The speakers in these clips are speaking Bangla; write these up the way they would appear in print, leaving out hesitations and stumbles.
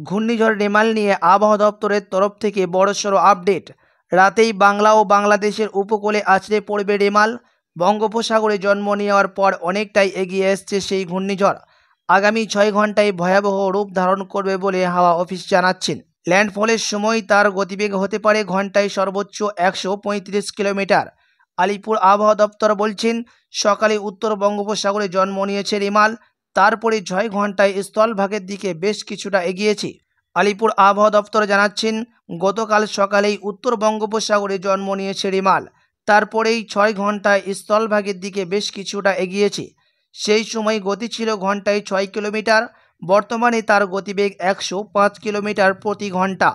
ঘূর্ণিঝড় রেমাল নিয়ে আবহাওয়া দপ্তরের তরফ থেকে বড়সড় আপডেট। রাতেই বাংলা ও বাংলাদেশের উপকূলে আছড়ে পড়বে রেমাল। বঙ্গোপসাগরে জন্ম নেওয়ার পর অনেকটাই এগিয়ে এসছে সেই ঘূর্ণিঝড়। আগামী 6 ঘন্টায় ভয়াবহ রূপ ধারণ করবে বলে হাওয়া অফিস জানাচ্ছেন। ল্যান্ডফলের সময় তার গতিবেগ হতে পারে ঘন্টায় সর্বোচ্চ 135 কিলোমিটার। আলিপুর আবহাওয়া দপ্তর বলছেন, সকালে উত্তর বঙ্গোপসাগরে জন্ম নিয়েছে রেমাল, তারপরে 6 ঘন্টায় স্থলভাগের দিকে বেশ কিছুটা এগিয়েছে। আলিপুর আবহাওয়া দপ্তর জানাচ্ছেন, গতকাল সকালেই উত্তর বঙ্গোপসাগরে জন্ম নিয়েছে রেমাল, তারপরেই 6 ঘন্টায় স্থলভাগের দিকে বেশ কিছুটা এগিয়েছে। সেই সময় গতি ছিল ঘন্টায় 6 কিলোমিটার। বর্তমানে তার গতিবেগ 105 কিলোমিটার প্রতি ঘন্টা।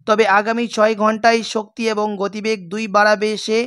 তবে আগামী 6 ঘন্টায় শক্তি এবং গতিবেগ দুই বাড়াবে। সে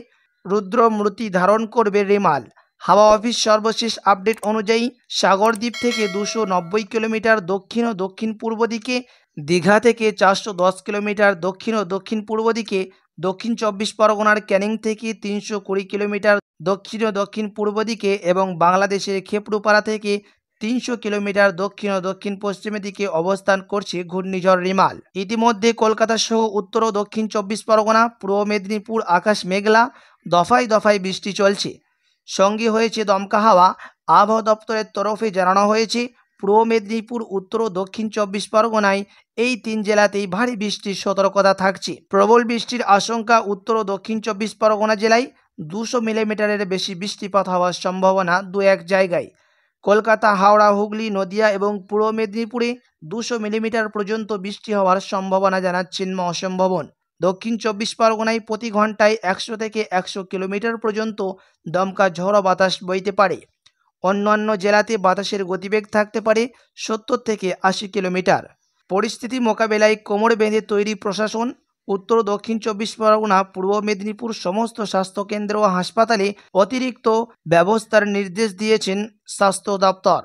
রুদ্রমূর্তি ধারণ করবে রেমাল। হাওয়া অফিস সর্বশেষ আপডেট অনুযায়ী সাগরদ্বীপ থেকে 290 কিলোমিটার দক্ষিণ ও দক্ষিণ পূর্ব দিকে, দীঘা থেকে 410 কিলোমিটার দক্ষিণ ও দক্ষিণ পূর্ব দিকে, দক্ষিণ 24 পরগনার ক্যানিং থেকে 320 কিলোমিটার দক্ষিণ ও দক্ষিণ পূর্ব দিকে এবং বাংলাদেশের খেপড়ুপাড়া থেকে 300 কিলোমিটার দক্ষিণ ও দক্ষিণ পশ্চিমের দিকে অবস্থান করছে ঘূর্ণিঝড় রেমাল। ইতিমধ্যে কলকাতা সহ উত্তর ও দক্ষিণ 24 পরগনা, পূর্ব মেদিনীপুর আকাশ মেঘলা, দফায় দফায় বৃষ্টি চলছে। সঙ্গে হয়েছে দমকা হাওয়া। আবহাওয়া দপ্তরের তরফে জানানো হয়েছে, পূর্ব মেদিনীপুর, উত্তর ও দক্ষিণ 24 পরগনায় এই 3 জেলাতেই ভারী বৃষ্টির সতর্কতা থাকছে। প্রবল বৃষ্টির আশঙ্কা। উত্তর ও দক্ষিণ 24 পরগনা জেলায় 200 মিলিমিটারের বেশি বৃষ্টিপাত হওয়ার সম্ভাবনা 2-1 জায়গায়। কলকাতা, হাওড়া, হুগলি, নদিয়া এবং পূর্ব মেদিনীপুরে 200 মিলিমিটার পর্যন্ত বৃষ্টি হওয়ার সম্ভাবনা জানাচ্ছেন মৌসুম ভবন। দক্ষিণ 24 পরগনায় প্রতি ঘন্টায় 100 থেকে 100 কিলোমিটার পর্যন্ত দমকা ঝড়ো বাতাস বইতে পারে। অন্যান্য জেলাতে বাতাসের গতিবেগ থাকতে পারে 70 থেকে 80 কিলোমিটার। পরিস্থিতি মোকাবেলায় কোমর বেঁধে তৈরি প্রশাসন। উত্তর ও দক্ষিণ 24 পরগনা, পূর্ব মেদিনীপুর সমস্ত স্বাস্থ্যকেন্দ্র ও হাসপাতালে অতিরিক্ত ব্যবস্থার নির্দেশ দিয়েছেন স্বাস্থ্য দপ্তর।